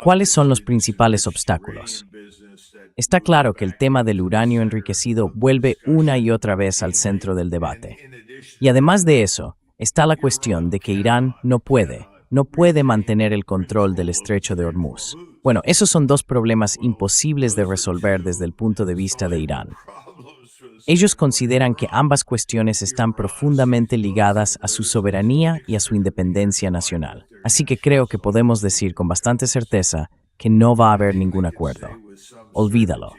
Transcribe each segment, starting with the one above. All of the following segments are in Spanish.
¿Cuáles son los principales obstáculos? Está claro que el tema del uranio enriquecido vuelve una y otra vez al centro del debate. Y además de eso, está la cuestión de que Irán no puede mantener el control del estrecho de Hormuz. Bueno, esos son dos problemas imposibles de resolver desde el punto de vista de Irán. Ellos consideran que ambas cuestiones están profundamente ligadas a su soberanía y a su independencia nacional. Así que creo que podemos decir con bastante certeza que no va a haber ningún acuerdo. Olvídalo.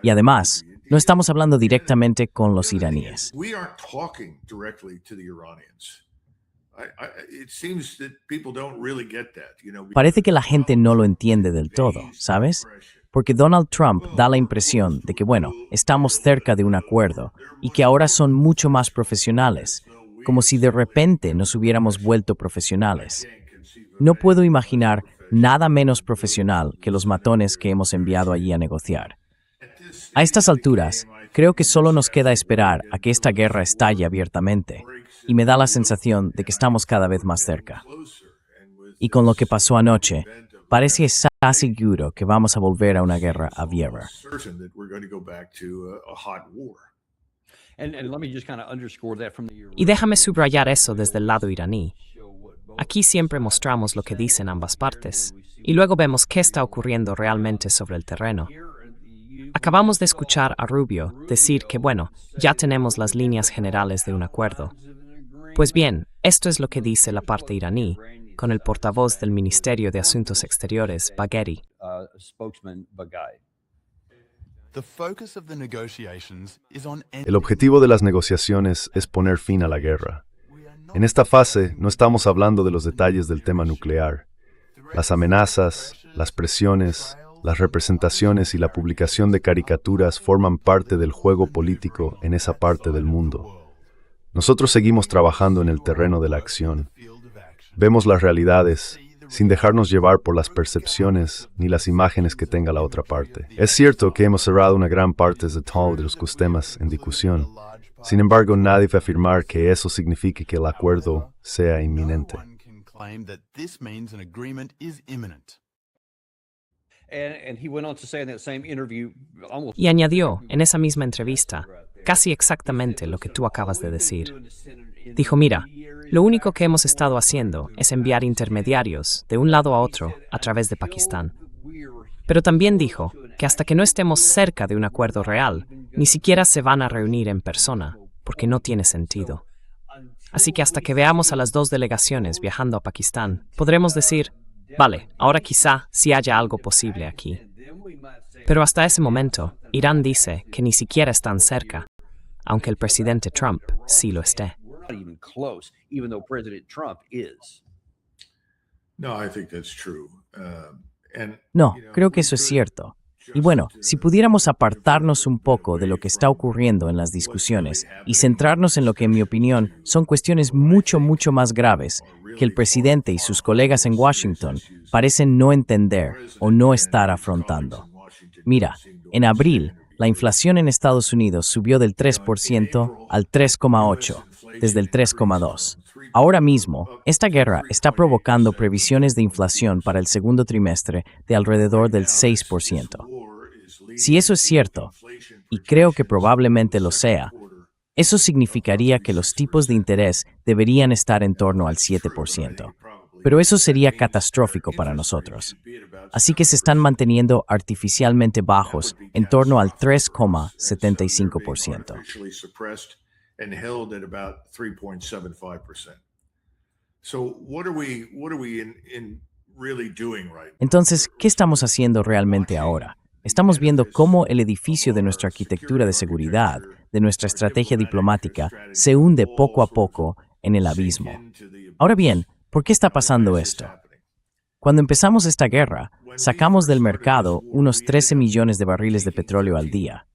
Y además, no estamos hablando directamente con los iraníes. Parece que la gente no lo entiende del todo, ¿sabes? Porque Donald Trump da la impresión de que, bueno, estamos cerca de un acuerdo y que ahora son mucho más profesionales, como si de repente nos hubiéramos vuelto profesionales. No puedo imaginar nada menos profesional que los matones que hemos enviado allí a negociar. A estas alturas, creo que solo nos queda esperar a que esta guerra estalle abiertamente, y me da la sensación de que estamos cada vez más cerca. Y con lo que pasó anoche, parece casi seguro que vamos a volver a una guerra abierta. Y déjame subrayar eso desde el lado iraní. Aquí siempre mostramos lo que dicen ambas partes, y luego vemos qué está ocurriendo realmente sobre el terreno. Acabamos de escuchar a Rubio decir que, bueno, ya tenemos las líneas generales de un acuerdo. Pues bien, esto es lo que dice la parte iraní, con el portavoz del Ministerio de Asuntos Exteriores, Bagheri. El objetivo de las negociaciones es poner fin a la guerra. En esta fase no estamos hablando de los detalles del tema nuclear. Las amenazas, las presiones, las representaciones y la publicación de caricaturas forman parte del juego político en esa parte del mundo. Nosotros seguimos trabajando en el terreno de la acción. Vemos las realidades, sin dejarnos llevar por las percepciones ni las imágenes que tenga la otra parte. Es cierto que hemos cerrado una gran parte de los temas en discusión. Sin embargo, nadie va a afirmar que eso signifique que el acuerdo sea inminente. Y añadió, en esa misma entrevista, casi exactamente lo que tú acabas de decir. Dijo, mira, lo único que hemos estado haciendo es enviar intermediarios de un lado a otro a través de Pakistán. Pero también dijo que hasta que no estemos cerca de un acuerdo real, ni siquiera se van a reunir en persona, porque no tiene sentido. Así que hasta que veamos a las dos delegaciones viajando a Pakistán, podremos decir, vale, ahora quizá sí haya algo posible aquí. Pero hasta ese momento, Irán dice que ni siquiera están cerca, aunque el presidente Trump sí lo esté. No, creo que eso es cierto. Y bueno, si pudiéramos apartarnos un poco de lo que está ocurriendo en las discusiones y centrarnos en lo que, en mi opinión, son cuestiones mucho más graves que el presidente y sus colegas en Washington parecen no entender o no estar afrontando. Mira, en abril, la inflación en Estados Unidos subió del 3% al 3,8%, desde el 3,2%. Ahora mismo, esta guerra está provocando previsiones de inflación para el segundo trimestre de alrededor del 6%. Si eso es cierto, y creo que probablemente lo sea, eso significaría que los tipos de interés deberían estar en torno al 7%. Pero eso sería catastrófico para nosotros. Así que se están manteniendo artificialmente bajos en torno al 3,75%. Entonces, ¿qué estamos haciendo realmente ahora? Estamos viendo cómo el edificio de nuestra arquitectura de seguridad, de nuestra estrategia diplomática, se hunde poco a poco en el abismo. Ahora bien, ¿por qué está pasando esto? Cuando empezamos esta guerra, sacamos del mercado unos 13 millones de barriles de petróleo al día.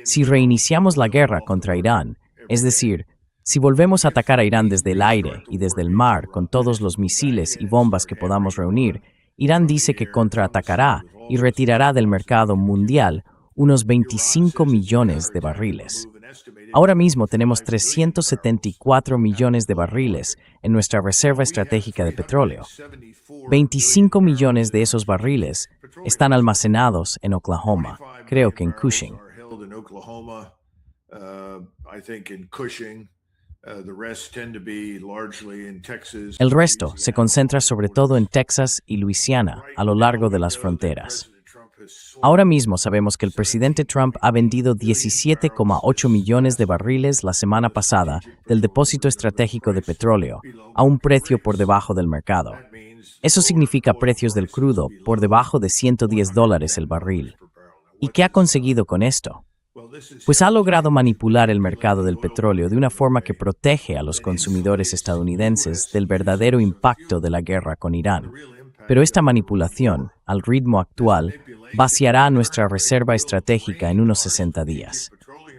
Si reiniciamos la guerra contra Irán, es decir, si volvemos a atacar a Irán desde el aire y desde el mar con todos los misiles y bombas que podamos reunir, Irán dice que contraatacará y retirará del mercado mundial unos 25 millones de barriles. Ahora mismo tenemos 374 millones de barriles en nuestra reserva estratégica de petróleo. 25 millones de esos barriles están almacenados en Oklahoma, creo que en Cushing. El resto se concentra sobre todo en Texas y Luisiana, a lo largo de las fronteras. Ahora mismo sabemos que el presidente Trump ha vendido 17,8 millones de barriles la semana pasada del depósito estratégico de petróleo, a un precio por debajo del mercado. Eso significa precios del crudo por debajo de $110 el barril. ¿Y qué ha conseguido con esto? Pues ha logrado manipular el mercado del petróleo de una forma que protege a los consumidores estadounidenses del verdadero impacto de la guerra con Irán. Pero esta manipulación, al ritmo actual, vaciará nuestra reserva estratégica en unos 60 días.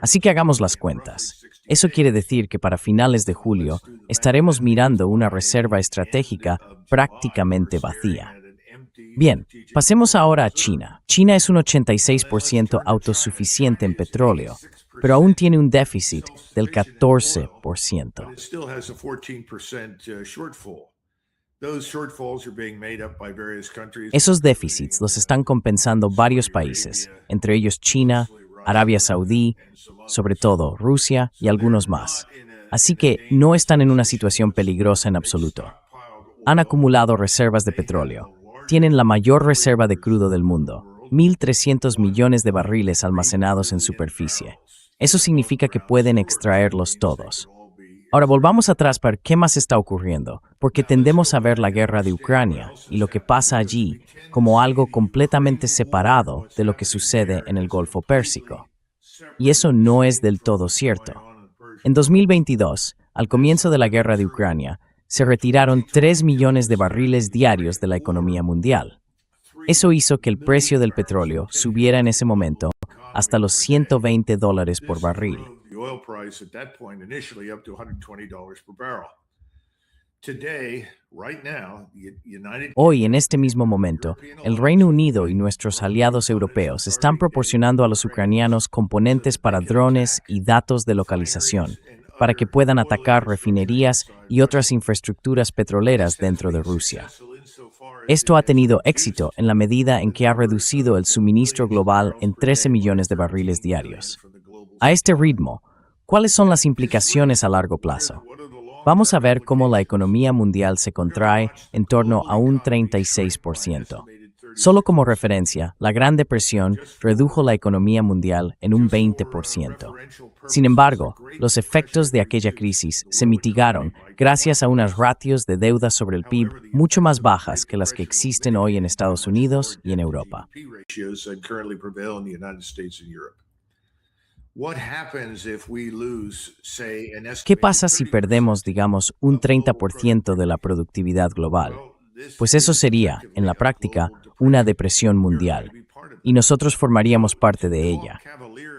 Así que hagamos las cuentas. Eso quiere decir que para finales de julio estaremos mirando una reserva estratégica prácticamente vacía. Bien, pasemos ahora a China. China es un 86% autosuficiente en petróleo, pero aún tiene un déficit del 14%. Esos déficits los están compensando varios países, entre ellos China, Arabia Saudí, sobre todo Rusia y algunos más. Así que no están en una situación peligrosa en absoluto. Han acumulado reservas de petróleo. Tienen la mayor reserva de crudo del mundo, 1.300 millones de barriles almacenados en superficie. Eso significa que pueden extraerlos todos. Ahora volvamos atrás para ver qué más está ocurriendo, porque tendemos a ver la guerra de Ucrania y lo que pasa allí como algo completamente separado de lo que sucede en el Golfo Pérsico. Y eso no es del todo cierto. En 2022, al comienzo de la guerra de Ucrania, se retiraron 3 millones de barriles diarios de la economía mundial. Eso hizo que el precio del petróleo subiera en ese momento hasta los $120 por barril. Hoy, en este mismo momento, el Reino Unido y nuestros aliados europeos están proporcionando a los ucranianos componentes para drones y datos de localización, para que puedan atacar refinerías y otras infraestructuras petroleras dentro de Rusia. Esto ha tenido éxito en la medida en que ha reducido el suministro global en 13 millones de barriles diarios. A este ritmo, ¿cuáles son las implicaciones a largo plazo? Vamos a ver cómo la economía mundial se contrae en torno a un 36%. Solo como referencia, la Gran Depresión redujo la economía mundial en un 20%. Sin embargo, los efectos de aquella crisis se mitigaron gracias a unas ratios de deuda sobre el PIB mucho más bajas que las que existen hoy en Estados Unidos y en Europa. ¿Qué pasa si perdemos, digamos, un 30% de la productividad global? Pues eso sería, en la práctica, una depresión mundial, y nosotros formaríamos parte de ella.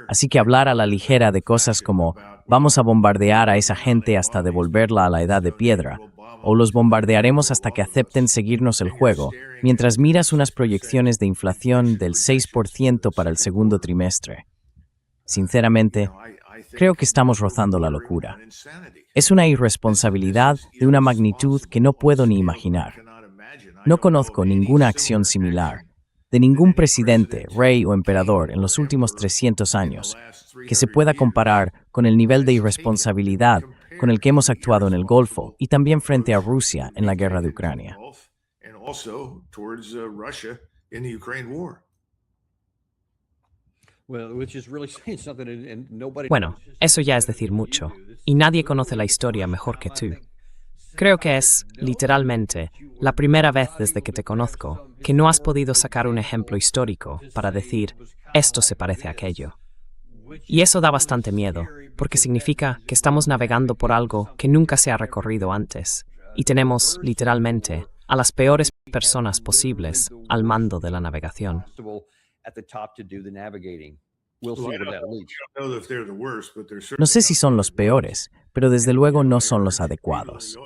Así que hablar a la ligera de cosas como vamos a bombardear a esa gente hasta devolverla a la edad de piedra, o los bombardearemos hasta que acepten seguirnos el juego, mientras miras unas proyecciones de inflación del 6% para el segundo trimestre. Sinceramente, creo que estamos rozando la locura. Es una irresponsabilidad de una magnitud que no puedo ni imaginar. No conozco ninguna acción similar, de ningún presidente, rey o emperador en los últimos 300 años, que se pueda comparar con el nivel de irresponsabilidad con el que hemos actuado en el Golfo y también frente a Rusia en la guerra de Ucrania. Bueno, eso ya es decir mucho, y nadie conoce la historia mejor que tú. Creo que es, literalmente, la primera vez desde que te conozco que no has podido sacar un ejemplo histórico para decir, esto se parece a aquello. Y eso da bastante miedo, porque significa que estamos navegando por algo que nunca se ha recorrido antes, y tenemos, literalmente, a las peores personas posibles al mando de la navegación. No sé si son los peores, pero desde luego no son los adecuados.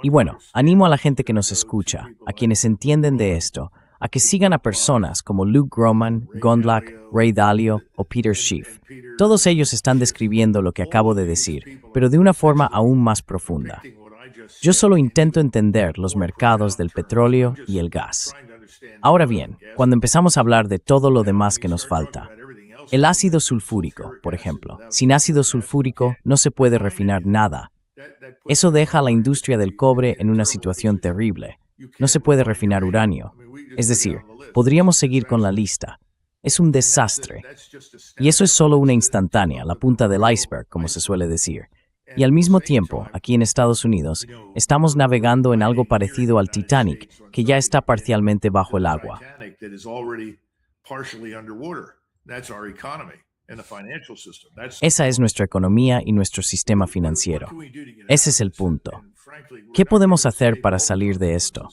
Y bueno, animo a la gente que nos escucha, a quienes entienden de esto, a que sigan a personas como Luke Groman, Gondlach, Ray Dalio o Peter Schiff. Todos ellos están describiendo lo que acabo de decir, pero de una forma aún más profunda. Yo solo intento entender los mercados del petróleo y el gas. Ahora bien, cuando empezamos a hablar de todo lo demás que nos falta, el ácido sulfúrico, por ejemplo. Sin ácido sulfúrico no se puede refinar nada. Eso deja a la industria del cobre en una situación terrible. No se puede refinar uranio. Es decir, podríamos seguir con la lista. Es un desastre. Y eso es solo una instantánea, la punta del iceberg, como se suele decir. Y al mismo tiempo, aquí en Estados Unidos, estamos navegando en algo parecido al Titanic, que ya está parcialmente bajo el agua. Esa es nuestra economía y nuestro sistema financiero. Ese es el punto. ¿Qué podemos hacer para salir de esto?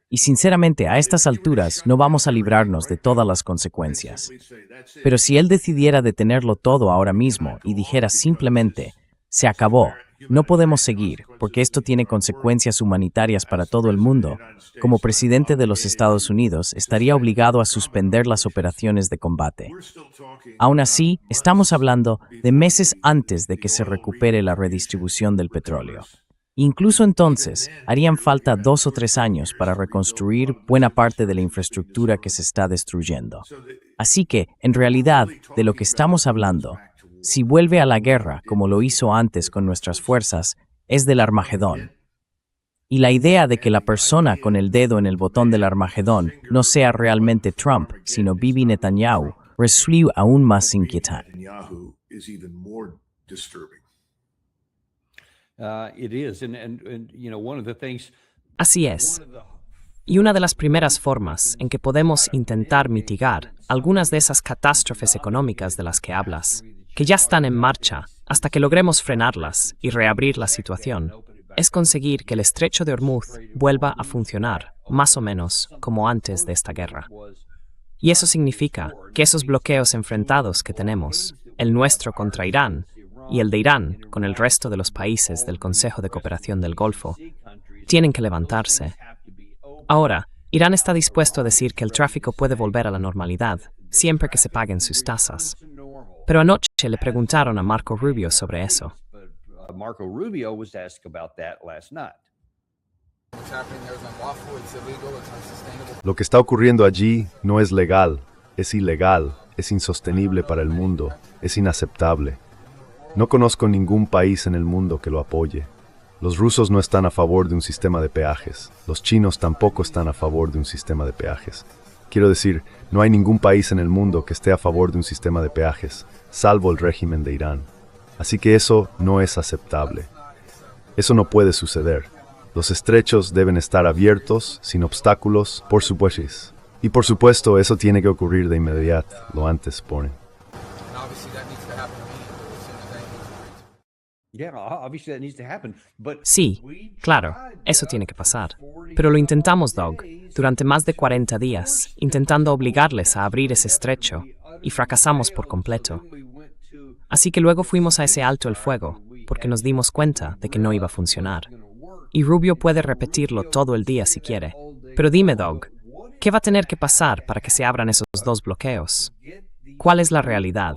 Y sinceramente, a estas alturas no vamos a librarnos de todas las consecuencias. Pero si él decidiera detenerlo todo ahora mismo y dijera simplemente, se acabó, no podemos seguir, porque esto tiene consecuencias humanitarias para todo el mundo, como presidente de los Estados Unidos estaría obligado a suspender las operaciones de combate. Aún así, estamos hablando de meses antes de que se recupere la redistribución del petróleo. Incluso entonces, harían falta 2 o 3 años para reconstruir buena parte de la infraestructura que se está destruyendo. Así que, en realidad, de lo que estamos hablando, si vuelve a la guerra, como lo hizo antes con nuestras fuerzas, es del Armagedón. Y la idea de que la persona con el dedo en el botón del Armagedón no sea realmente Trump, sino Bibi Netanyahu, resulta aún más inquietante. Así es. Y una de las primeras formas en que podemos intentar mitigar algunas de esas catástrofes económicas de las que hablas, que ya están en marcha hasta que logremos frenarlas y reabrir la situación, es conseguir que el estrecho de Hormuz vuelva a funcionar, más o menos, como antes de esta guerra. Y eso significa que esos bloqueos enfrentados que tenemos, el nuestro contra Irán y el de Irán con el resto de los países del Consejo de Cooperación del Golfo, tienen que levantarse. Ahora, Irán está dispuesto a decir que el tráfico puede volver a la normalidad, siempre que se paguen sus tasas. Pero anoche le preguntaron a Marco Rubio sobre eso. Lo que está ocurriendo allí no es legal, es ilegal, es insostenible para el mundo, es inaceptable. No conozco ningún país en el mundo que lo apoye. Los rusos no están a favor de un sistema de peajes. Los chinos tampoco están a favor de un sistema de peajes. Quiero decir, no hay ningún país en el mundo que esté a favor de un sistema de peajes, salvo el régimen de Irán. Así que eso no es aceptable. Eso no puede suceder. Los estrechos deben estar abiertos, sin obstáculos, por supuesto. Y por supuesto, eso tiene que ocurrir de inmediato, lo antes ponen. Sí, claro, eso tiene que pasar. Pero lo intentamos, Doug, durante más de 40 días, intentando obligarles a abrir ese estrecho, y fracasamos por completo. Así que luego fuimos a ese alto el fuego, porque nos dimos cuenta de que no iba a funcionar. Y Rubio puede repetirlo todo el día si quiere. Pero dime, Doug, ¿qué va a tener que pasar para que se abran esos 2 bloqueos? ¿Cuál es la realidad?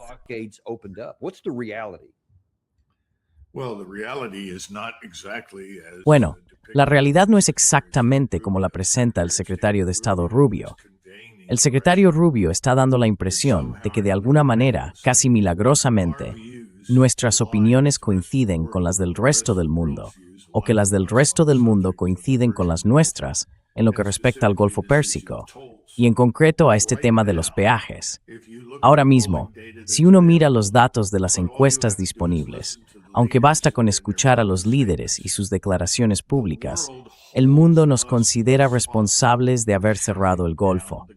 Bueno, la realidad no es exactamente como la presenta el secretario de Estado Rubio. El secretario Rubio está dando la impresión de que de alguna manera, casi milagrosamente, nuestras opiniones coinciden con las del resto del mundo, o que las del resto del mundo coinciden con las nuestras en lo que respecta al Golfo Pérsico, y en concreto a este tema de los peajes. Ahora mismo, si uno mira los datos de las encuestas disponibles, aunque basta con escuchar a los líderes y sus declaraciones públicas, el mundo nos considera responsables de haber cerrado el Golfo.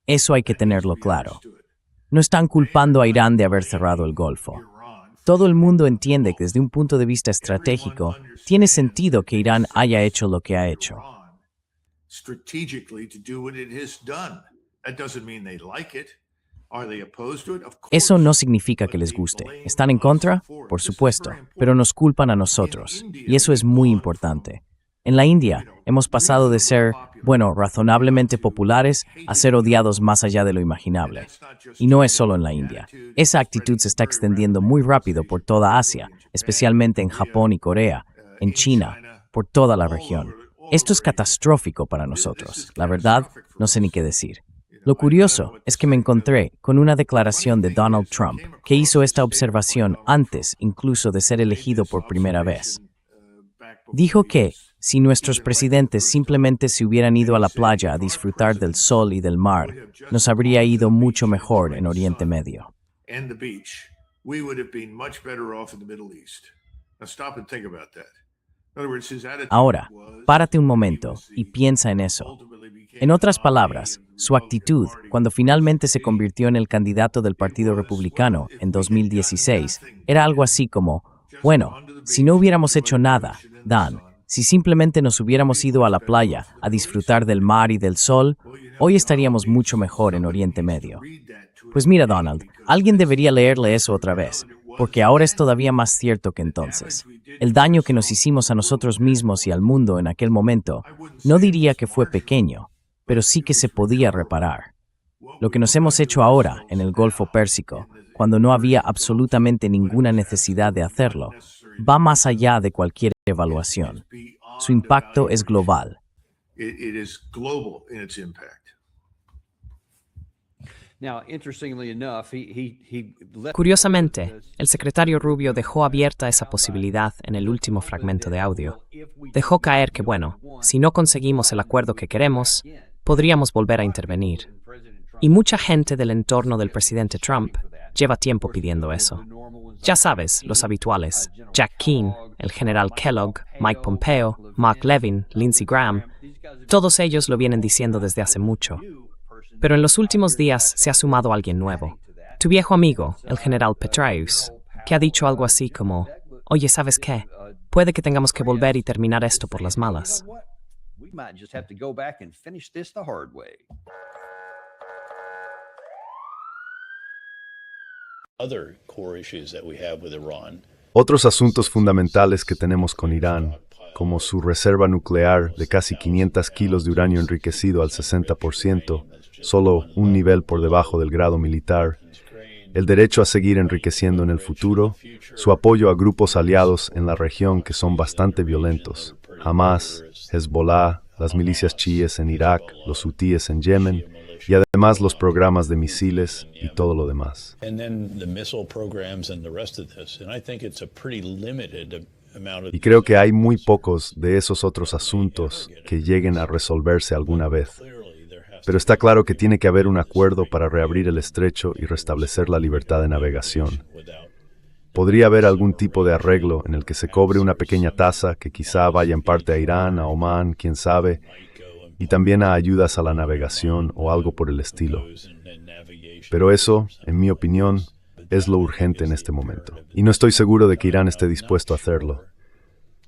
Eso hay que tenerlo claro. No están culpando a Irán de haber cerrado el Golfo. Todo el mundo entiende que desde un punto de vista estratégico, tiene sentido que Irán haya hecho lo que ha hecho. Eso no significa que les guste. ¿Están en contra? Por supuesto, pero nos culpan a nosotros, y eso es muy importante. En la India, hemos pasado de ser bueno, razonablemente populares a ser odiados más allá de lo imaginable. Y no es solo en la India. Esa actitud se está extendiendo muy rápido por toda Asia, especialmente en Japón y Corea, en China, por toda la región. Esto es catastrófico para nosotros. La verdad, no sé ni qué decir. Lo curioso es que me encontré con una declaración de Donald Trump, que hizo esta observación antes incluso de ser elegido por primera vez. Dijo que, si nuestros presidentes simplemente se hubieran ido a la playa a disfrutar del sol y del mar, nos habría ido mucho mejor en Oriente Medio. Ahora, párate un momento y piensa en eso. En otras palabras, su actitud, cuando finalmente se convirtió en el candidato del Partido Republicano en 2016, era algo así como, bueno, si no hubiéramos hecho nada, Dan, si simplemente nos hubiéramos ido a la playa a disfrutar del mar y del sol, hoy estaríamos mucho mejor en Oriente Medio. Pues mira, Donald, alguien debería leerle eso otra vez, porque ahora es todavía más cierto que entonces. El daño que nos hicimos a nosotros mismos y al mundo en aquel momento, no diría que fue pequeño, pero sí que se podía reparar. Lo que nos hemos hecho ahora en el Golfo Pérsico, cuando no había absolutamente ninguna necesidad de hacerlo, va más allá de cualquier evaluación. Su impacto es global. Curiosamente, el secretario Rubio dejó abierta esa posibilidad en el último fragmento de audio. Dejó caer que, bueno, si no conseguimos el acuerdo que queremos, podríamos volver a intervenir. Y mucha gente del entorno del presidente Trump lleva tiempo pidiendo eso. Ya sabes, los habituales, Jack Keane, el general Kellogg, Mike Pompeo, Mark Levin, Lindsey Graham, todos ellos lo vienen diciendo desde hace mucho. Pero en los últimos días se ha sumado alguien nuevo. Tu viejo amigo, el general Petraeus, que ha dicho algo así como, oye, ¿sabes qué? Puede que tengamos que volver y terminar esto por las malas. Otros asuntos fundamentales que tenemos con Irán, como su reserva nuclear de casi 500 kilos de uranio enriquecido al 60%, solo un nivel por debajo del grado militar, el derecho a seguir enriqueciendo en el futuro, su apoyo a grupos aliados en la región que son bastante violentos, Hamas, Hezbollah, las milicias chiíes en Irak, los hutíes en Yemen, y además los programas de misiles y todo lo demás. Y creo que hay muy pocos de esos otros asuntos que lleguen a resolverse alguna vez. Pero está claro que tiene que haber un acuerdo para reabrir el estrecho y restablecer la libertad de navegación. Podría haber algún tipo de arreglo en el que se cobre una pequeña tasa que quizá vaya en parte a Irán, a Omán, quién sabe, y también a ayudas a la navegación o algo por el estilo. Pero eso, en mi opinión, es lo urgente en este momento. Y no estoy seguro de que Irán esté dispuesto a hacerlo.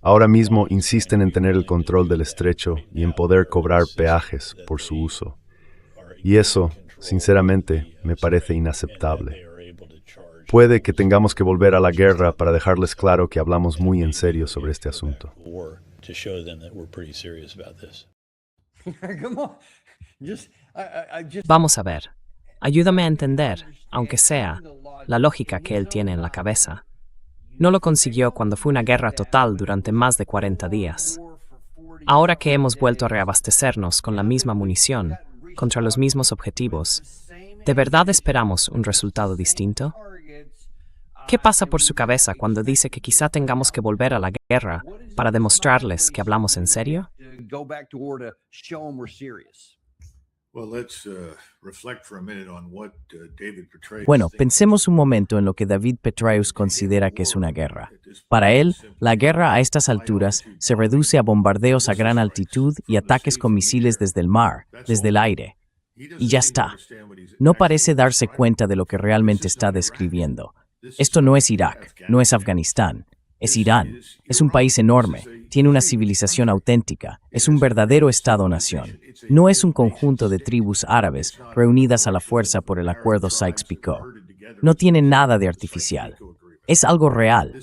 Ahora mismo insisten en tener el control del estrecho y en poder cobrar peajes por su uso. Y eso, sinceramente, me parece inaceptable. Puede que tengamos que volver a la guerra para dejarles claro que hablamos muy en serio sobre este asunto. Vamos a ver. Ayúdame a entender, aunque sea, la lógica que él tiene en la cabeza. No lo consiguió cuando fue una guerra total durante más de 40 días. Ahora que hemos vuelto a reabastecernos con la misma munición, contra los mismos objetivos, ¿de verdad esperamos un resultado distinto? ¿Qué pasa por su cabeza cuando dice que quizá tengamos que volver a la guerra para demostrarles que hablamos en serio? Bueno, pensemos un momento en lo que David Petraeus considera que es una guerra. Para él, la guerra a estas alturas se reduce a bombardeos a gran altitud y ataques con misiles desde el mar, desde el aire. Y ya está. No parece darse cuenta de lo que realmente está describiendo. Esto no es Irak, no es Afganistán, es Irán. Es un país enorme, tiene una civilización auténtica, es un verdadero Estado-nación. No es un conjunto de tribus árabes reunidas a la fuerza por el acuerdo Sykes-Picot. No tiene nada de artificial. Es algo real.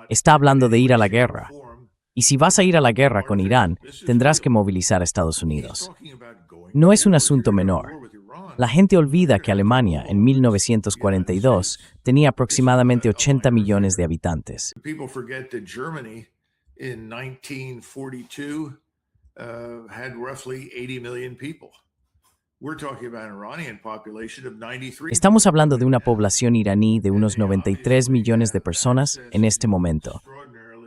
Está hablando de ir a la guerra. Y si vas a ir a la guerra con Irán, tendrás que movilizar a Estados Unidos. No es un asunto menor. La gente olvida que Alemania, en 1942, tenía aproximadamente 80 millones de habitantes. People forget that Germany in 1942 had roughly 80 million people. We're talking about an Iranian population of 93. Estamos hablando de una población iraní de unos 93 millones de personas en este momento.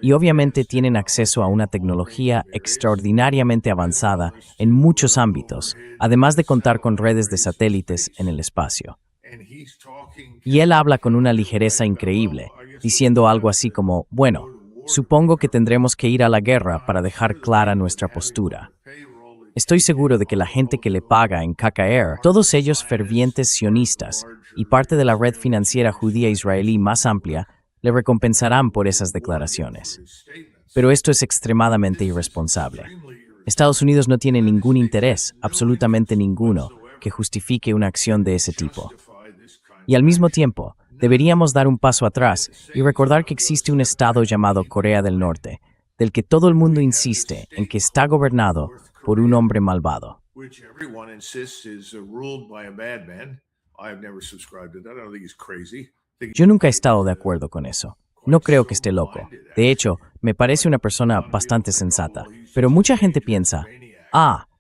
Y obviamente tienen acceso a una tecnología extraordinariamente avanzada en muchos ámbitos, además de contar con redes de satélites en el espacio. Y él habla con una ligereza increíble, diciendo algo así como, bueno, supongo que tendremos que ir a la guerra para dejar clara nuestra postura. Estoy seguro de que la gente que le paga en KKR, todos ellos fervientes sionistas y parte de la red financiera judía israelí más amplia, le recompensarán por esas declaraciones. Pero esto es extremadamente irresponsable. Estados Unidos no tiene ningún interés, absolutamente ninguno, que justifique una acción de ese tipo. Y al mismo tiempo, deberíamos dar un paso atrás y recordar que existe un estado llamado Corea del Norte, del que todo el mundo insiste en que está gobernado por un hombre malvado. Which everyone insists is ruled by a bad man. I have never subscribed to that. I don't think he's crazy. Yo nunca he estado de acuerdo con eso. No creo que esté loco. De hecho, me parece una persona bastante sensata. Pero mucha gente piensa,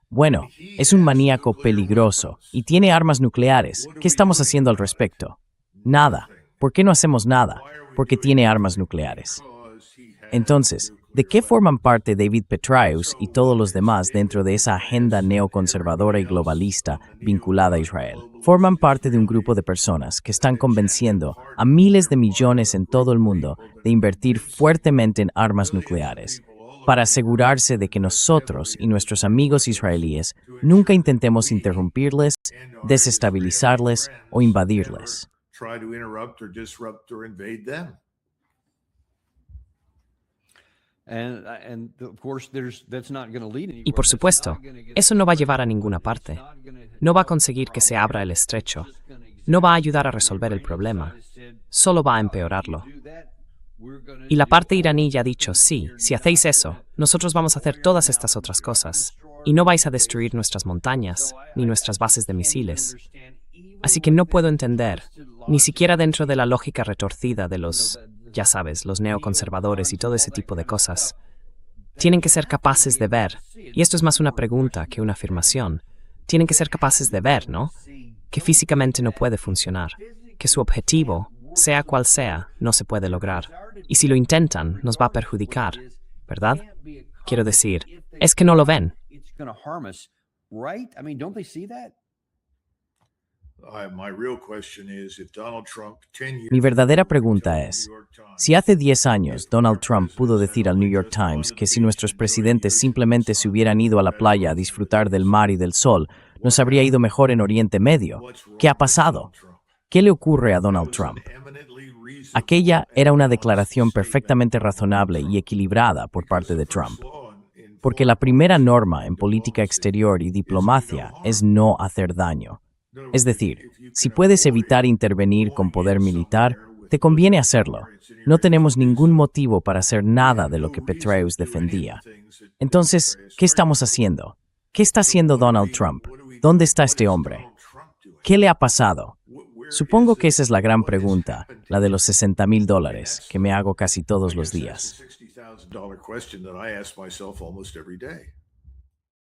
bueno, es un maníaco peligroso y tiene armas nucleares. ¿Qué estamos haciendo al respecto? Nada. ¿Por qué no hacemos nada? Porque tiene armas nucleares. Entonces, ¿de qué forman parte David Petraeus y todos los demás dentro de esa agenda neoconservadora y globalista vinculada a Israel? Forman parte de un grupo de personas que están convenciendo a miles de millones en todo el mundo de invertir fuertemente en armas nucleares, para asegurarse de que nosotros y nuestros amigos israelíes nunca intentemos interrumpirles, desestabilizarles o invadirles. Try to interrupt or disrupt or invade them. Y por supuesto, eso no va a llevar a ninguna parte. No va a conseguir que se abra el estrecho. No va a ayudar a resolver el problema. Solo va a empeorarlo. Y la parte iraní ya ha dicho, sí, si hacéis eso, nosotros vamos a hacer todas estas otras cosas. Y no vais a destruir nuestras montañas, ni nuestras bases de misiles. Así que no puedo entender, ni siquiera dentro de la lógica retorcida de los, ya sabes, los neoconservadores y todo ese tipo de cosas. Tienen que ser capaces de ver, y esto es más una pregunta que una afirmación, tienen que ser capaces de ver, ¿no? Que físicamente no puede funcionar, que su objetivo, sea cual sea, no se puede lograr. Y si lo intentan, nos va a perjudicar, ¿verdad? Quiero decir, es que no lo ven. Mi verdadera pregunta es, si hace 10 años Donald Trump pudo decir al New York Times que si nuestros presidentes simplemente se hubieran ido a la playa a disfrutar del mar y del sol, nos habría ido mejor en Oriente Medio, ¿qué ha pasado? ¿Qué le ocurre a Donald Trump? Aquella era una declaración perfectamente razonable y equilibrada por parte de Trump. Porque la primera norma en política exterior y diplomacia es no hacer daño. Es decir, si puedes evitar intervenir con poder militar, te conviene hacerlo. No tenemos ningún motivo para hacer nada de lo que Petraeus defendía. Entonces, ¿qué estamos haciendo? ¿Qué está haciendo Donald Trump? ¿Dónde está este hombre? ¿Qué le ha pasado? Supongo que esa es la gran pregunta, la de los $60,000, que me hago casi todos los días. $60,000 question that I ask myself almost every day.